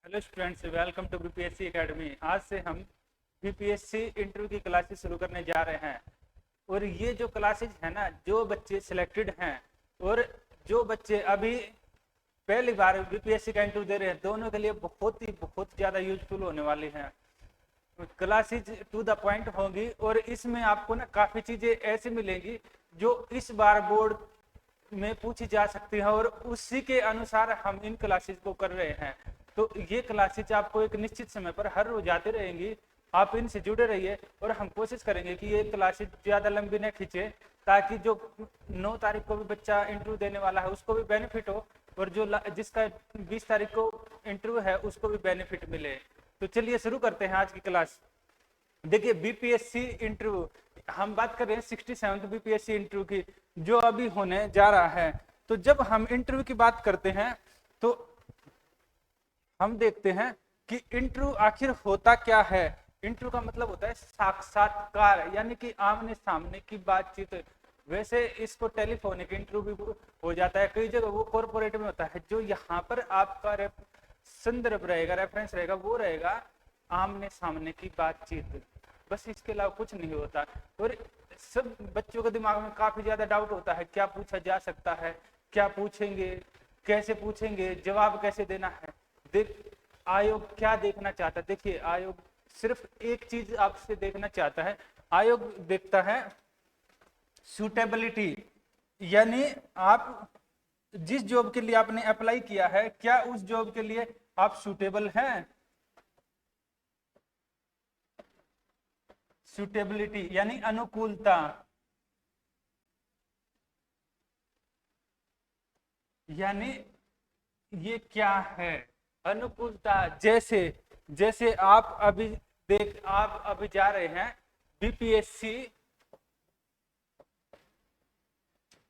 Hello students, welcome to BPSC academy. आज से हम बीपीएससी इंटरव्यू की क्लासेस शुरू करने जा रहे हैं। और ये जो क्लासेज है ना, जो बच्चे सिलेक्टेड हैं और जो बच्चे अभी पहली बार बीपीएससी का इंटरव्यू दे रहे हैं, दोनों के लिए बहुत ज़्यादा यूजफुल होने वाली हैं। क्लासेज टू द पॉइंट होंगी और इसमें आपको ना काफ़ी चीज़ें ऐसी मिलेंगी जो इस बार बोर्ड में पूछी जा सकती है, और उसी के अनुसार हम इन क्लासेज को कर रहे हैं। तो ये क्लासेज आपको एक निश्चित समय पर हर रोज आती रहेंगी। आप इनसे जुड़े रहिए और हम कोशिश करेंगे कि ये क्लासेज ज़्यादा लंबी न खींचे, ताकि जो 9 तारीख को भी बच्चा इंटरव्यू देने वाला है उसको भी बेनिफिट हो, और जो जिसका 20 तारीख को इंटरव्यू है उसको भी बेनिफिट मिले। तो चलिए शुरू करते हैं आज की क्लास। देखिए, बीपीएससी इंटरव्यू हम बात कर रहे हैं 67th बीपीएससी इंटरव्यू की, जो अभी होने जा रहा है। तो जब हम इंटरव्यू की बात करते हैं तो हम देखते हैं कि इंटरव्यू आखिर होता क्या है। इंटरव्यू का मतलब होता है साक्षात्कार, यानी कि आमने सामने की बातचीत। वैसे इसको टेलीफोनिक इंटरव्यू भी हो जाता है, कई जगह वो कॉर्पोरेट में होता है। जो यहाँ पर आपका संदर्भ रहेगा, रेफरेंस रहेगा, वो रहेगा आमने सामने की बातचीत। बस इसके अलावा कुछ नहीं होता। और सब बच्चों के दिमाग में काफी ज्यादा डाउट होता है, क्या पूछा जा सकता है, क्या पूछेंगे, कैसे पूछेंगे, जवाब कैसे देना है। देख, आयोग क्या देखना चाहता है? देखिए, आयोग सिर्फ एक चीज आपसे देखना चाहता है। आयोग देखता है सूटेबिलिटी, यानी आप जिस जॉब के लिए आपने अप्लाई किया है, क्या उस जॉब के लिए आप सूटेबल हैं। सूटेबिलिटी यानी अनुकूलता, यानी ये क्या है अनुकूलता। जैसे जैसे आप अभी जा रहे हैं बीपीएससी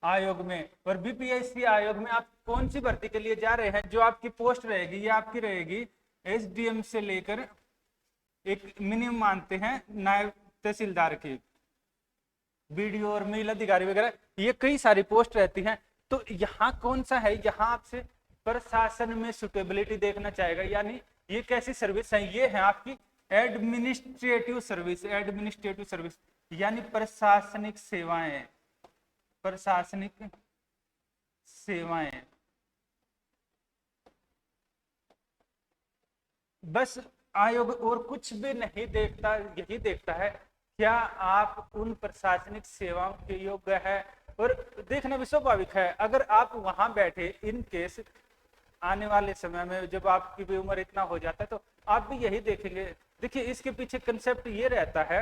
आयोग में, और बीपीएससी आयोग में आप कौन सी भर्ती के लिए जा रहे हैं? जो आपकी पोस्ट रहेगी ये आपकी रहेगी एसडीएम से लेकर एक मिनिमम मानते हैं नायब तहसीलदार की, बीडीओ और महिला अधिकारी वगैरह, ये कई सारी पोस्ट रहती हैं। तो यहाँ कौन सा है? यहाँ आपसे प्रशासन में सुटेबिलिटी देखना चाहेगा, यानी ये कैसी सर्विस है? ये है आपकी एडमिनिस्ट्रेटिव सर्विस। एडमिनिस्ट्रेटिव सर्विस यानी प्रशासनिक सेवाएं, प्रशासनिक सेवाएं। बस आयोग और कुछ भी नहीं देखता, यही देखता है क्या आप उन प्रशासनिक सेवाओं के योग्य है। और देखना भी स्वाभाविक है, अगर आप वहां बैठे इन केस आने वाले समय में जब आपकी भी उम्र इतना हो जाता है तो आप भी यही देखेंगे। देखिए, इसके पीछे कंसेप्ट ये रहता है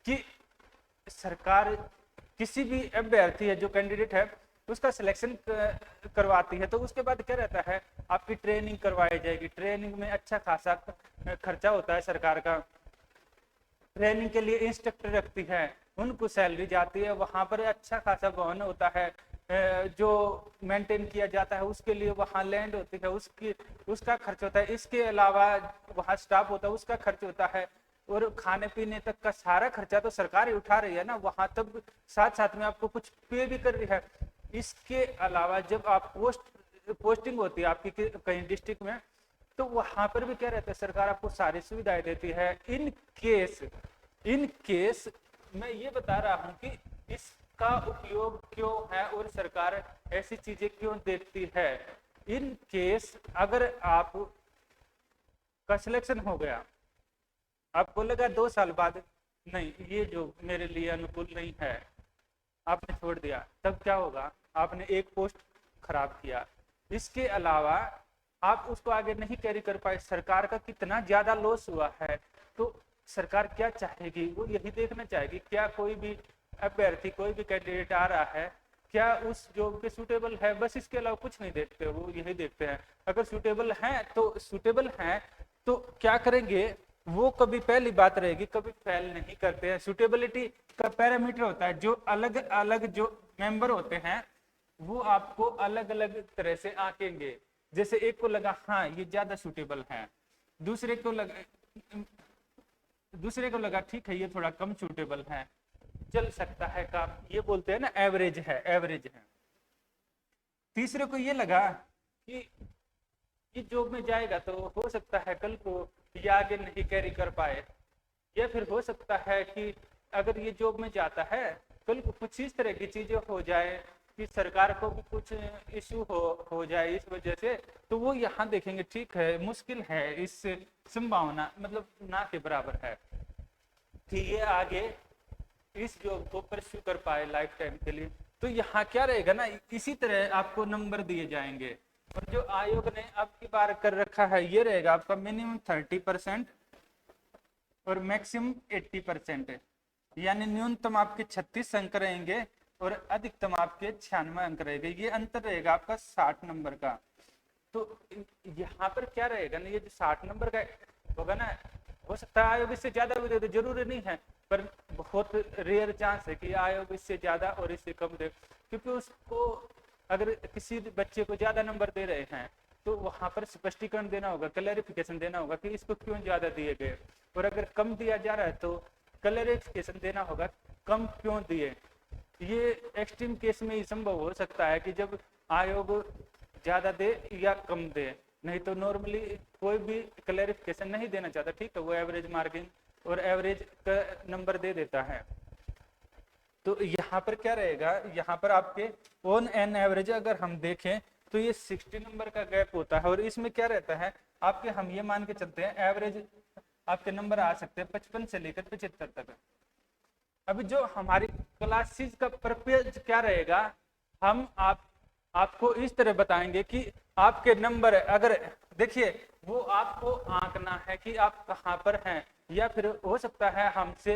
कि सरकार किसी भी अभ्यर्थी है, जो कैंडिडेट है, उसका सिलेक्शन करवाती है। तो उसके बाद क्या रहता है, आपकी ट्रेनिंग करवाई जाएगी। ट्रेनिंग में अच्छा खासा खर्चा होता है सरकार का। ट्रेनिंग के लिए इंस्ट्रक्टर रखती है, उनको सैलरी जाती है, वहां पर अच्छा खासा भवन होता है जो मेंटेन किया जाता है। उसके लिए वहां लैंड होती है, उसका खर्च होता है। इसके अलावा वहां स्टाफ होता है, उसका खर्च होता है। और खाने पीने तक का सारा खर्चा तो सरकार ही उठा रही है ना वहां, तब साथ साथ में आपको कुछ पे भी कर रही है। इसके अलावा जब आप पोस्टिंग होती है आपकी कहीं डिस्ट्रिक्ट में, तो वहां पर भी क्या रहता है, सरकार आपको सारी सुविधाएं देती है। इन केस मैं ये बता रहा हूं कि इसका उपयोग क्यों है और सरकार ऐसी चीजें क्यों देखती है। इन केस अगर आप का सिलेक्शन हो गया, आपको लगा 2 साल बाद नहीं, ये जो मेरे लिए अनुकूल नहीं है, आपने छोड़ दिया, तब क्या होगा? आपने एक पोस्ट खराब किया। इसके अलावा आप उसको आगे नहीं कैरी कर पाए, सरकार का कितना ज्यादा लॉस हुआ है। तो सरकार क्या चाहेगी? वो यही देखना चाहेगी क्या कोई भी अभ्यर्थी, कोई भी कैंडिडेट आ रहा है, क्या उस जॉब के सूटेबल है। बस इसके अलावा कुछ नहीं देखते, वो यही देखते हैं। अगर सूटेबल हैं तो क्या करेंगे वो? कभी पहली बात रहेगी, कभी फेल नहीं करते हैं। सूटेबिलिटी का पैरामीटर होता है, जो अलग अलग जो मेंबर होते हैं वो आपको अलग अलग तरह से आंकेंगे। जैसे एक को लगा हाँ ये ज्यादा सूटेबल है, दूसरे को लगा ठीक है ये थोड़ा कम सूटेबल है, चल सकता है काम, ये बोलते हैं ना एवरेज है। तीसरे को ये लगा कि ये जॉब में जाएगा तो हो सकता है कल को ये आगे नहीं कैरी कर पाए, या फिर हो सकता है कि अगर ये जॉब में जाता है कल को कुछ इस तरह की चीजें हो जाए कि सरकार को भी कुछ इशू हो जाए इस वजह से, तो वो यहाँ देखेंगे ठीक है मुश्किल है, इस संभावना मतलब ना के बराबर है कि ये आगे इस जॉब को परस्यू कर पाए लाइफ टाइम के लिए। तो यहाँ क्या रहेगा ना, इसी तरह आपको नंबर दिए जाएंगे। और जो आयोग ने अब की बार कर रखा है ये रहेगा आपका मिनिमम 30% और मैक्सिमम 80%, यानी न्यूनतम आपके 36 अंक रहेंगे और अधिकतम आपके 96 अंक रहेंगे। ये अंतर रहेगा आपका 60 नंबर का। तो यहाँ पर क्या रहेगा ना, ये जो 60 नंबर का होगा ना, हो सकता है आयोग इससे ज्यादा भी दे दे, जरूरी नहीं है, पर बहुत रेयर चांस है कि आयोग इससे ज्यादा और इससे कम दे, क्योंकि उसको अगर किसी बच्चे को ज्यादा नंबर दे रहे हैं तो वहां पर स्पष्टीकरण देना होगा, क्लैरिफिकेशन देना होगा कि इसको क्यों ज्यादा दिए गए, और अगर कम दिया जा रहा है तो क्लैरिफिकेशन देना होगा कम क्यों दिए। ये एक्सट्रीम केस में ही संभव हो सकता है कि जब आयोग ज्यादा दे या कम दे, नहीं तो नॉर्मली कोई भी क्लैरिफिकेशन नहीं देना चाहता, ठीक है, वो एवरेज मार्किंग और एवरेज का नंबर दे देता है। तो यहाँ पर क्या रहेगा, यहाँ पर आपके ऑन एन एवरेज अगर हम देखें तो ये 60 नंबर का गैप होता है, और इसमें क्या रहता है आपके, हम ये मान के चलते हैं एवरेज आपके नंबर आ सकते हैं 55 से लेकर 75 तक। अभी जो हमारी क्लासेस का पर्पज क्या रहेगा, हम आपको इस तरह बताएंगे कि आपके नंबर अगर देखिए वो आपको आंकना है कि आप कहाँ पर हैं, या फिर हो सकता है हमसे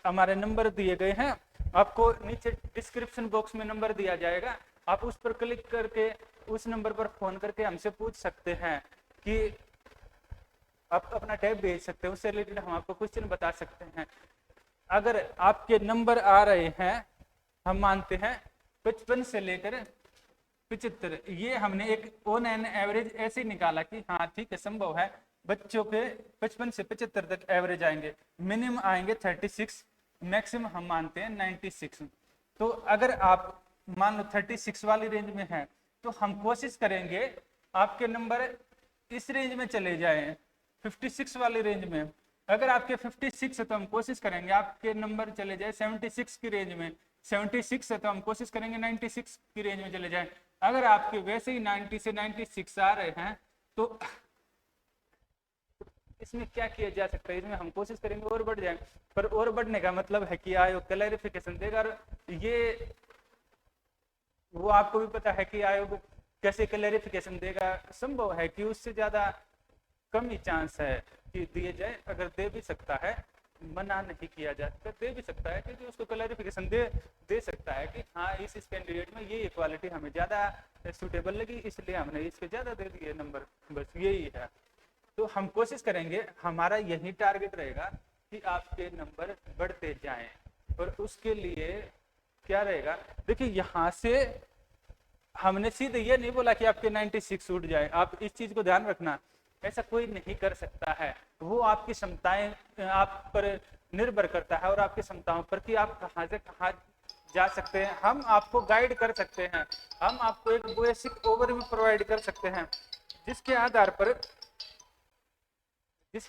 हमारे नंबर दिए गए हैं, आपको नीचे डिस्क्रिप्शन बॉक्स में नंबर दिया जाएगा, आप उस पर क्लिक करके उस नंबर पर फोन करके हमसे पूछ सकते हैं कि आप अपना टैब भेज सकते हैं, उससे रिलेटेड हम आपको क्वेश्चन बता सकते हैं। अगर आपके नंबर आ रहे हैं, हम मानते हैं 55 से लेकर 75, ये हमने एक ऑन एन एवरेज ऐसे निकाला कि हाँ ठीक है संभव है बच्चों के 55 से 75 तक एवरेज आएंगे, मिनिमम आएंगे 36, मैक्सिमम हम मानते हैं 96। तो अगर आप मान लो 36 वाली रेंज में है तो हम कोशिश करेंगे आपके नंबर इस रेंज में चले जाएं 56 वाली रेंज में। अगर आपके 56 है तो हम कोशिश करेंगे आपके नंबर चले जाए 76 की रेंज में, 76 है तो हम कोशिश करेंगे 96 की रेंज में चले जाए। अगर आपके वैसे ही 90 से 96 आ रहे हैं तो इसमें क्या किया जा सकता है, इसमें हम कोशिश करेंगे और बढ़ जाए, पर और बढ़ने का मतलब है कि आयोग क्लैरिफिकेशन देगा, और ये वो आपको भी पता है कि आयोग कैसे क्लैरिफिकेशन देगा, संभव है कि उससे ज्यादा कम ही चांस है कि दिए जाए, अगर दे भी सकता है, मना नहीं किया जा सकता, दे भी सकता है क्योंकि उसको क्लैरिफिकेशन दे सकता है कि हाँ इस कैंडिडेट में ये क्वालिटी हमें ज्यादा सूटेबल लगी इसलिए हमने इसके ज्यादा दे दिए नंबर, बस यही है। तो हम कोशिश करेंगे, हमारा यही टारगेट रहेगा कि आपके नंबर बढ़ते जाएं, और उसके लिए क्या रहेगा, देखिए यहाँ से हमने सीधे ये नहीं बोला कि आपके 96 उठ जाए, आप इस चीज को ध्यान रखना, ऐसा कोई नहीं कर सकता है, वो आपकी क्षमताएं आप पर निर्भर करता है और आपकी क्षमताओं पर कि आप कहाँ से कहाँ जा सकते हैं। हम आपको गाइड कर सकते हैं, हम आपको एक बेसिक ओवरव्यू प्रोवाइड कर सकते हैं जिसके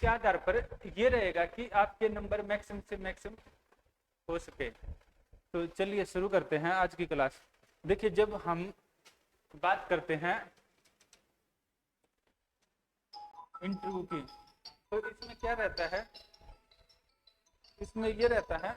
आधार पर ये रहेगा कि आपके नंबर मैक्सिमम से मैक्सिमम हो सके। तो चलिए शुरू करते हैं आज की क्लास। देखिए जब हम बात करते हैं इंटरव्यू की तो इसमें क्या रहता है, इसमें ये रहता है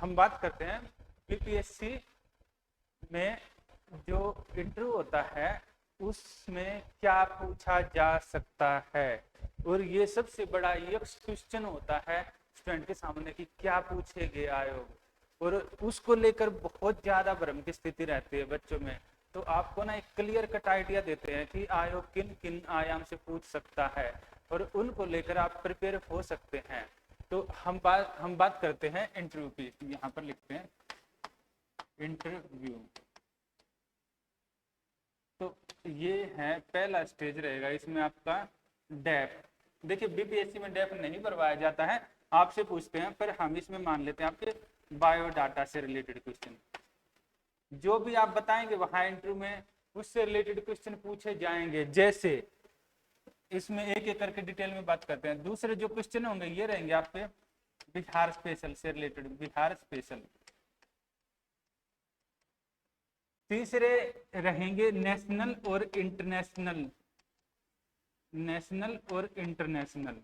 हम बात करते हैं बीपीएससी में जो इंटरव्यू होता है उसमें क्या पूछा जा सकता है, और ये सबसे बड़ा यक्ष क्वेश्चन होता है स्टूडेंट के सामने कि क्या पूछेंगे आयोग, और उसको लेकर बहुत ज्यादा भ्रम की स्थिति रहती है बच्चों में। तो आपको ना एक क्लियर कट आइडिया देते हैं कि आयोग किन किन आयाम से पूछ सकता है और उनको लेकर आप प्रिपेयर हो सकते हैं। तो हम बात करते हैं इंटरव्यू की। यहाँ पर लिखते हैं इंटरव्यू। तो ये है पहला स्टेज रहेगा, इसमें आपका डेफ। देखिए बीपीएससी में डेफ नहीं भरवाया जाता है, आपसे पूछते हैं, पर हम इसमें मान लेते हैं आपके बायोडाटा से रिलेटेड क्वेश्चन। जो भी आप बताएंगे वहां इंटरव्यू में उससे रिलेटेड क्वेश्चन पूछे जाएंगे। जैसे इसमें एक एक करके डिटेल में बात करते हैं। दूसरे जो क्वेश्चन होंगे ये रहेंगे आपके बिहार स्पेशल से रिलेटेड, बिहार स्पेशल। तीसरे रहेंगे नेशनल और इंटरनेशनल, नेशनल और इंटरनेशनल।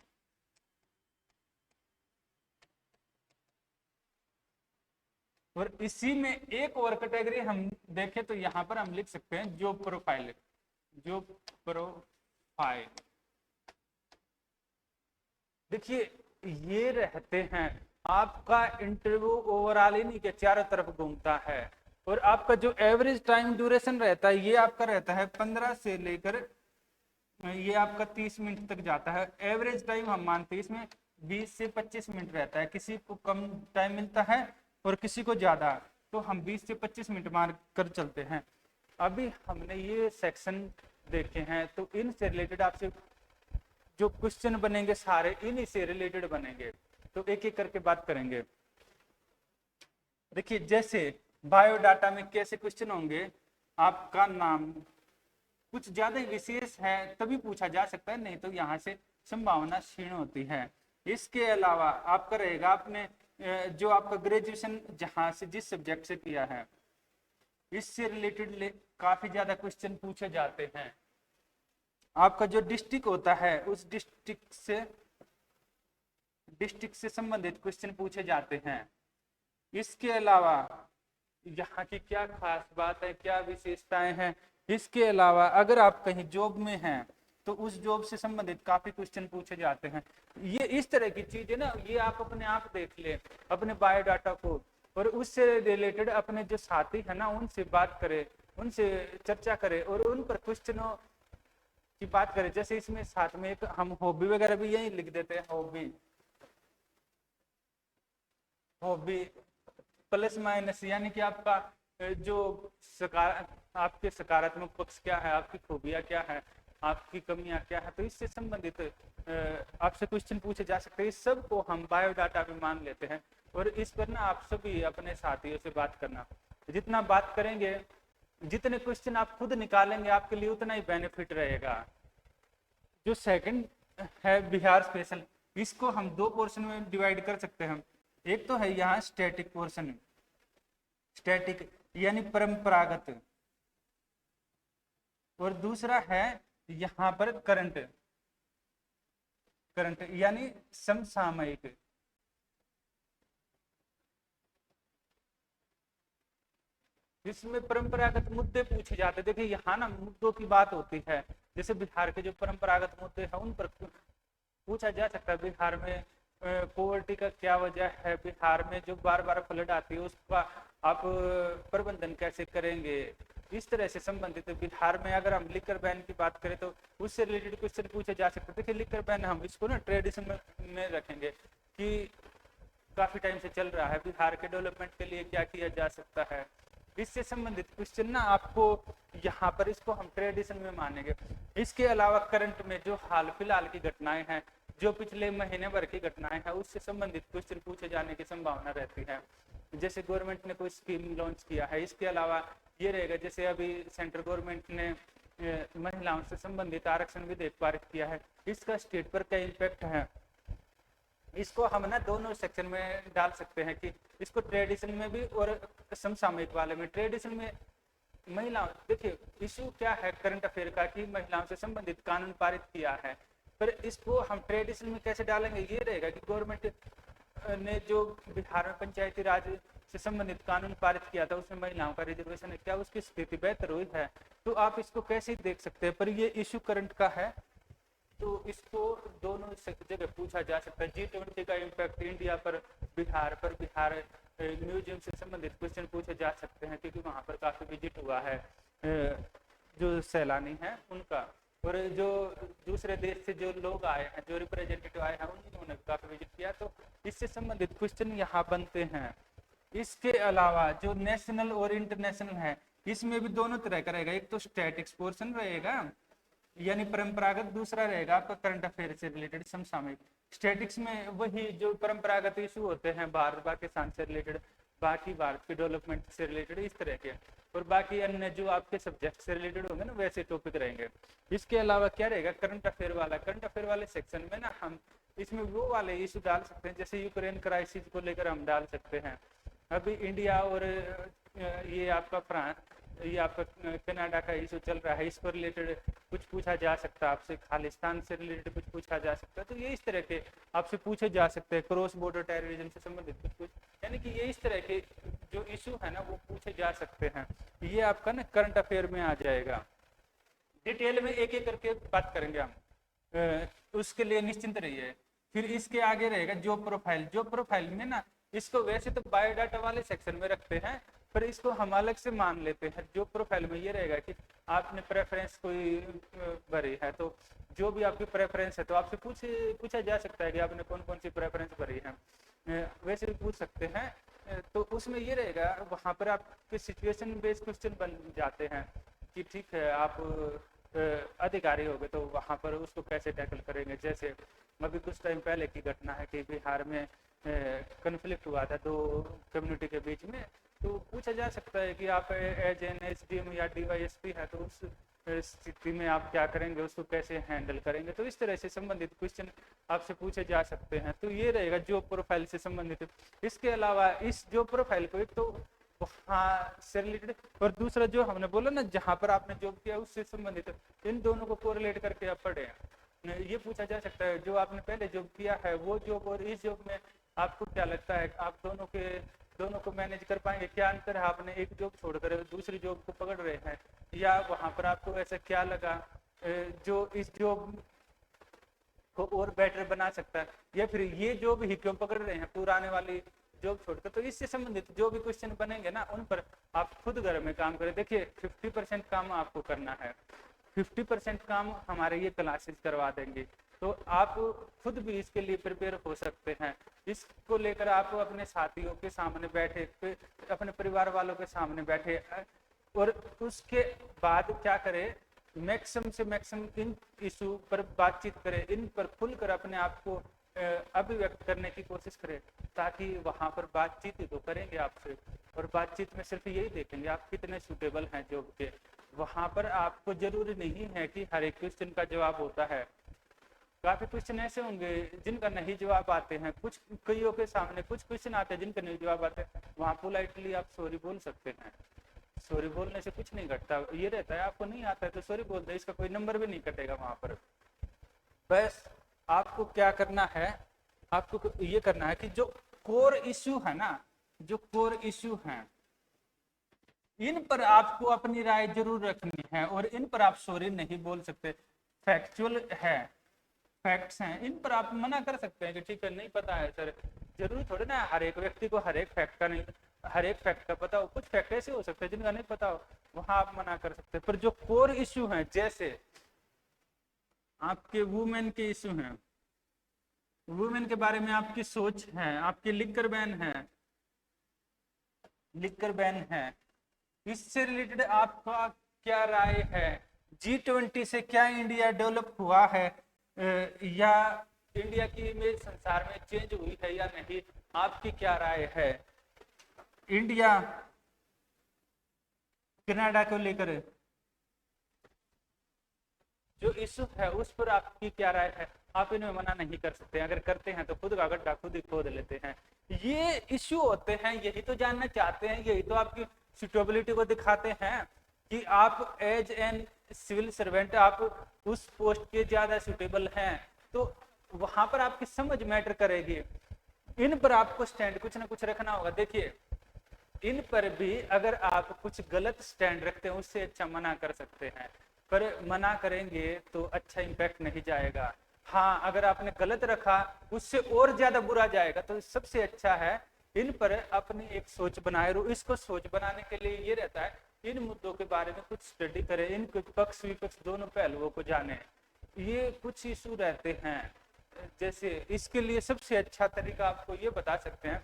और इसी में एक और कैटेगरी हम देखें तो यहां पर हम लिख सकते हैं जॉब प्रोफाइल, जॉब प्रोफाइल। देखिए ये रहते हैं आपका इंटरव्यू ओवरऑल ही नहीं के चारों तरफ घूमता है, और आपका जो एवरेज टाइम ड्यूरेशन रहता है ये आपका रहता है 15 से लेकर ये आपका 30 मिनट तक जाता है। एवरेज टाइम हम मानते हैं इसमें 20 से 25 मिनट रहता है, किसी को कम टाइम मिलता है और किसी को ज्यादा, तो हम 20 से 25 मिनट मार कर चलते हैं। अभी हमने ये सेक्शन देखे हैं, तो इनसे रिलेटेड आपसे जो क्वेश्चन बनेंगे सारे इन्हीं से रिलेटेड बनेंगे, तो एक एक करके बात करेंगे। देखिए जैसे बायोडाटा में कैसे क्वेश्चन होंगे, आपका नाम कुछ ज्यादा विशेष है तभी पूछा जा सकता है, नहीं तो यहाँ से संभावना क्षीण होती है। इसके अलावा आपका रहेगा आपने जो आपका ग्रेजुएशन जहां से जिस सब्जेक्ट से किया है इससे रिलेटेड काफी ज्यादा क्वेश्चन पूछे जाते हैं। आपका जो डिस्ट्रिक्ट होता है उस डिस्ट्रिक्ट से संबंधित क्वेश्चन पूछे जाते हैं। इसके अलावा यहाँ की क्या खास बात है, क्या विशेषताएं हैं, इसके अलावा अगर आप कहीं जॉब में हैं तो उस जॉब से संबंधित काफी क्वेश्चन पूछे जाते हैं। ये इस तरह की चीज है ना, ये आप अपने आप देख ले अपने बायोडाटा को, और उससे रिलेटेड अपने जो साथी है ना उनसे बात करें, उनसे चर्चा करें और उन पर क्वेश्चनों की बात करें। जैसे इसमें साथ में एक हम हॉबी वगैरह भी यही लिख देते हैं, हॉबी प्लस माइनस, यानी कि आपका जो आपके सकारात्मक पक्ष क्या है, आपकी खूबियां क्या है, आपकी कमियां क्या है, तो इससे संबंधित आपसे क्वेश्चन पूछे जा सकते हैं। इस सब को हम बायोडाटा में मान लेते हैं, और इस पर ना आप सभी अपने साथियों से बात करना। जितना बात करेंगे, जितने क्वेश्चन आप खुद निकालेंगे आपके लिए उतना ही बेनिफिट रहेगा। जो सेकंड है बिहार स्पेशल, इसको हम दो पोर्शन में डिवाइड कर सकते हैं। एक तो है यहाँ स्टैटिक पोर्शन, स्टैटिक यानी परंपरागत, और दूसरा है यहाँ पर करंट यानी समसामयिक। इसमें परंपरागत मुद्दे पूछे जाते हैं। देखिए यहाँ ना मुद्दों की बात होती है, जैसे बिहार के जो परंपरागत मुद्दे हैं उन पर पूछा जा सकता है। बिहार में पॉवर्टी का क्या वजह है, बिहार में जो बार बार फ्लड आती है उसका आप प्रबंधन कैसे करेंगे, इस तरह से संबंधित। बिहार में अगर हम लिकर बैन की बात करें तो उससे रिलेटेड क्वेश्चन पूछे जा सकते हैं। देखिए लिकर बैन हम इसको ना ट्रेडिशन में रखेंगे कि काफी टाइम से चल रहा है, बिहार के डेवलपमेंट के लिए क्या किया जा सकता है, इससे संबंधित क्वेश्चन ना आपको यहाँ पर इसको हम ट्रेडिशन में मानेंगे। इसके अलावा करंट में जो हाल फिलहाल की घटनाएं हैं, जो पिछले महीने भर की घटनाएं हैं, उससे संबंधित क्वेश्चन पूछे जाने की संभावना रहती है। जैसे गवर्नमेंट ने कोई स्कीम लॉन्च किया है। इसके अलावा ये रहेगा जैसे अभी सेंट्रल गवर्नमेंट ने महिलाओं से संबंधित आरक्षण विधेयक पारित किया है, इसका स्टेट पर क्या इम्पैक्ट है। इसको हम ना दोनों सेक्शन में डाल सकते हैं कि इसको ट्रेडिशन में भी और समसामयिक वाले में। ट्रेडिशन में महिलाओं, देखिए इशू क्या है करंट अफेयर का कि महिलाओं से संबंधित कानून पारित किया है, पर इसको हम ट्रेडिशन में कैसे डालेंगे, ये रहेगा कि गवर्नमेंट ने जो बिहार में पंचायती राज से संबंधित कानून पारित किया था, उसमें महिलाओं का रिजर्वेशन है, क्या उसकी स्थिति बेहतर हुई है? तो आप इसको कैसे देख सकते हैं, पर ये इशू करंट का है, तो इसको दोनों जगह पूछा जा सकता है। G20 का इम्पैक्ट इंडिया पर, बिहार म्यूजियम से संबंधित क्वेश्चन पूछे जा सकते हैं, क्योंकि वहां पर काफी विजिट हुआ है जो सैलानी हैं उनका, और जो दूसरे देश से जो लोग आए हैं, जो रिप्रेजेंटेटिव आए हैं, उन्होंने काफी विजिट किया, तो इससे संबंधित क्वेश्चन यहाँ बनते हैं। इसके अलावा जो नेशनल और इंटरनेशनल है, इसमें भी दोनों तरह का रहेगा, एक तो स्टैटिक्स पोर्शन रहेगा यानी परंपरागत, दूसरा रहेगा आपका करंट अफेयर से रिलेटेड समसामयिक। स्टैटिक्स में वही जो परंपरागत इशू होते हैं भारत पाकिस्तान से रिलेटेड, बाकी भारत के डेवलपमेंट से रिलेटेड इस तरह के, और बाकी अन्य जो आपके सब्जेक्ट से रिलेटेड होंगे ना वैसे टॉपिक रहेंगे। इसके अलावा क्या रहेगा, करंट अफेयर वाला, करंट अफेयर वाले सेक्शन में ना हम इसमें वो वाले इशू डाल सकते हैं, जैसे यूक्रेन क्राइसिस को लेकर हम डाल सकते हैं। अभी इंडिया और ये आपका फ्रांस, ये आपका कनाडा का इशू चल रहा है, इस पर रिलेटेड कुछ पूछा जा सकता है आपसे, खालिस्तान से रिलेटेड कुछ पूछा जा सकता है, तो ये इस तरह के आपसे पूछे जा सकते हैं, क्रॉस बॉर्डर टेररिज्म से संबंधित कुछ, यानी कि ये इस तरह के जो इशू है ना वो पूछे जा सकते हैं। ये आपका ना करंट अफेयर में आ जाएगा। डिटेल में एक एक करके बात करेंगे हम, उसके लिए निश्चिंत रहिए। फिर इसके आगे रहेगा जॉब प्रोफाइल। जॉब प्रोफाइल में ना इसको वैसे तो बायोडाटा वाले सेक्शन में रखते हैं, पर इसको हम अलग से मान लेते हैं। जॉब प्रोफाइल में ये रहेगा कि आपने प्रेफरेंस कोई भरी है, तो जो भी आपकी प्रेफरेंस है तो आपसे पूछा जा सकता है कि आपने कौन कौन सी प्रेफरेंस भरी है, वैसे भी पूछ सकते हैं। तो उसमें ये रहेगा, वहाँ पर आपके सिचुएशन बेस्ड क्वेश्चन बन जाते हैं कि ठीक है आप अधिकारी हो गए तो वहाँ पर उसको कैसे टैकल करेंगे। जैसे अभी कुछ टाइम पहले की घटना है कि बिहार में कन्फ्लिक्ट हुआ था दो कम्युनिटी के बीच में, तो पूछा जा सकता है कि आप एज एन एसडीएम या डीवाईएसपी है तो उस स्थिति में आप क्या करेंगे, उसको कैसे हैंडल करेंगे। तो इस तरह से संबंधित क्वेश्चन आपसे पूछे जा सकते हैं। तो ये रहेगा जॉब प्रोफाइल से संबंधित। इसके अलावा इस जॉब प्रोफाइल को एक तो वहाँ से रिलेटेड, और दूसरा जो हमने बोला ना जहाँ पर आपने जॉब किया उससे संबंधित, इन दोनों को कोरिलेट करके आप पढ़े। ये पूछा जा सकता है जो आपने पहले जॉब किया है वो जॉब और इस जॉब में आपको क्या लगता है, आप दोनों को मैनेज कर पाएंगे, क्या अंतर है, आपने एक जॉब छोड़कर दूसरी जॉब को पकड़ रहे हैं, या वहाँ पर आपको ऐसा क्या लगा जो इस जॉब को और बेटर बना सकता है, या फिर ये जॉब ही क्यों पकड़ रहे हैं पुराने वाली जॉब छोड़कर। तो इससे संबंधित जो भी क्वेश्चन बनेंगे ना उन पर आप खुद घर में काम करें। देखिए 50% काम आपको करना है, 50% काम हमारे ये क्लासेस करवा देंगे, तो आप खुद भी इसके लिए प्रिपेयर हो सकते हैं। इसको लेकर आप अपने साथियों के सामने बैठे, अपने परिवार वालों के सामने बैठे, और उसके बाद क्या करें, मैक्सिमम से मैक्सिमम इन इशू पर बातचीत करें, इन पर खुलकर अपने आप को अभिव्यक्त करने की कोशिश करें, ताकि वहाँ पर बातचीत तो करेंगे आपसे, और बातचीत में सिर्फ यही देखेंगे आप कितने सूटेबल हैं जॉब के। वहाँ पर आपको जरूरी नहीं है कि हर एक क्वेश्चन का जवाब होता है। काफी क्वेश्चन ऐसे होंगे जिनका नहीं जवाब आते हैं, कुछ कईयों के सामने कुछ क्वेश्चन आते हैं जिनका नहीं जवाब आते हैं, वहाँ पोलाइटली आप सॉरी बोल सकते हैं। सॉरी बोलने से कुछ नहीं घटता, ये रहता है आपको नहीं आता है तो सॉरी बोल दे, इसका कोई नंबर भी नहीं कटेगा वहाँ पर। बस आपको क्या करना है, आपको ये करना है कि जो कोर इश्यू है ना, जो कोर इश्यू हैं इन पर आपको अपनी राय जरूर रखनी है, और इन पर आप सॉरी नहीं बोल सकते। फैक्चुअल है, फैक्ट्स हैं, इन पर आप मना कर सकते हैं कि ठीक है नहीं पता है सर। जरूरी थोड़ी ना हर एक व्यक्ति को हर एक फैक्ट का पता हो, कुछ फैक्ट ऐसे हो सकते हैं जिनका नहीं पता हो, वहां आप मना कर सकते हैं। पर जो कोर इश्यू हैं, जैसे आपके वुमेन के इश्यू हैं, वुमेन के बारे में आपकी सोच है, आपकी लिकर बैन है, इससे रिलेटेड आपका क्या राय है, G20 से क्या इंडिया डेवलप हुआ है, या इंडिया की इमेज संसार में चेंज हुई है या नहीं, आपकी क्या राय है, इंडिया कनाडा को लेकर जो इशू है उस पर आपकी क्या राय है, आप इन्हें मना नहीं कर सकते। अगर करते हैं तो खुद का गड्ढा खुद ही खोद लेते हैं। ये इशू होते हैं, यही तो जानना चाहते हैं, यही तो आपकी सुटेबिलिटी को दिखाते हैं कि आप एज एन सिविल सर्वेंट आप उस पोस्ट के ज्यादा सुटेबल हैं, तो वहां पर आपकी समझ मैटर करेगी। इन पर आपको स्टैंड कुछ ना कुछ रखना होगा। देखिए इन पर भी अगर आप कुछ गलत स्टैंड रखते हैं उससे अच्छा मना कर सकते हैं, पर मना करेंगे तो अच्छा इम्पैक्ट नहीं जाएगा। हाँ, अगर आपने गलत रखा उससे और ज्यादा बुरा जाएगा, तो सबसे अच्छा है इन पर अपनी एक सोच बनाए। इसको सोच बनाने के लिए ये रहता है इन मुद्दों के बारे में कुछ स्टडी करें, इन पक्ष विपक्ष दोनों पहलुओं को जाने। ये कुछ इशू रहते हैं, जैसे इसके लिए सबसे अच्छा तरीका आपको ये बता सकते हैं,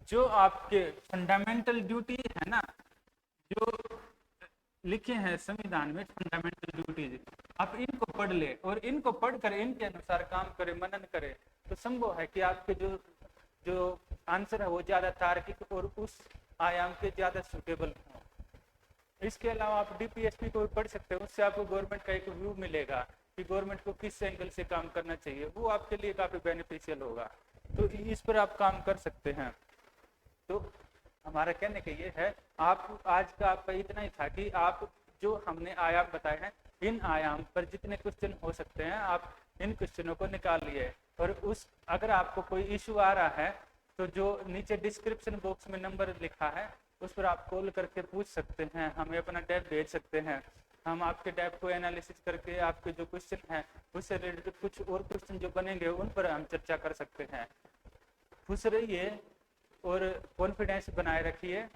जो आपके फंडामेंटल ड्यूटी है ना, जो लिखे हैं संविधान में फंडामेंटल ड्यूटीज, आप इनको पढ़ ले और इनको पढ़कर इनके अनुसार काम करें, मनन करें, तो संभव है कि आपके जो आंसर है वो ज्यादा तार्किक और उस आयाम के ज्यादा सुटेबल हो। इसके अलावा आप डीपीएसपी को भी पढ़ सकते हैं, उससे आपको गवर्नमेंट का एक व्यू मिलेगा कि गवर्नमेंट को किस एंगल से काम करना चाहिए, वो आपके लिए काफी बेनिफिशियल होगा। तो इस पर आप काम कर सकते हैं। तो हमारा कहने का ये है, आप आज का आपका इतना ही था कि आप जो हमने आयाम बताए हैं, इन आयाम पर जितने क्वेश्चन हो सकते हैं आप इन क्वेश्चनों को निकालिए। और उस अगर आपको कोई इशू आ रहा है तो जो नीचे डिस्क्रिप्शन बॉक्स में नंबर लिखा है उस पर आप कॉल करके पूछ सकते हैं, हमें अपना टैब भेज सकते हैं, हम आपके टैब को एनालिसिस करके आपके जो क्वेश्चन हैं उससे रिलेटेड कुछ और क्वेश्चन जो बनेंगे उन पर हम चर्चा कर सकते हैं। खुश रहिए और कॉन्फिडेंस बनाए रखिए,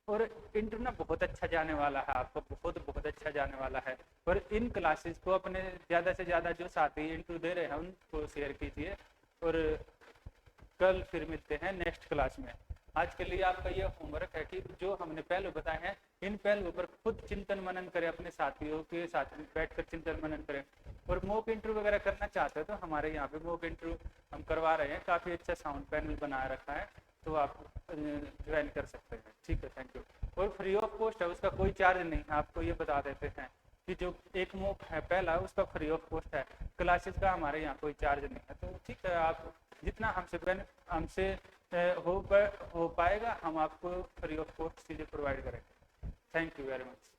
और इंटरव्यू ना बहुत अच्छा जाने वाला है, आपको बहुत अच्छा जाने वाला है। और इन क्लासेस को अपने ज़्यादा से ज़्यादा जो साथी इंटरव्यू दे रहे हैं उनको शेयर कीजिए, और कल फिर मिलते हैं नेक्स्ट क्लास में। आज के लिए आपका यह होमवर्क है कि जो हमने पहलू बताए हैं इन पहलुओं पर खुद चिंतन मनन करें, अपने साथियों के साथ बैठकर चिंतन मनन करें। और मॉक इंटरव्यू वगैरह करना चाहते हो तो हमारे यहाँ पे मॉक इंटरव्यू हम करवा रहे हैं, काफ़ी अच्छा साउंड पैनल बनाया रखा है, तो आप ज्वाइन कर सकते हैं। ठीक है, थैंक यू। और फ्री ऑफ कॉस्ट है, उसका कोई चार्ज नहीं है, आपको ये बता देते हैं कि जो एक मॉक है पहला उसका फ्री ऑफ कॉस्ट है, क्लासेस का हमारे यहाँ कोई चार्ज नहीं है। तो ठीक है, आप जितना हमसे हो पाएगा हम आपको फ्री ऑफ कॉस्ट चीज़ें प्रोवाइड करेंगे। Thank you very much.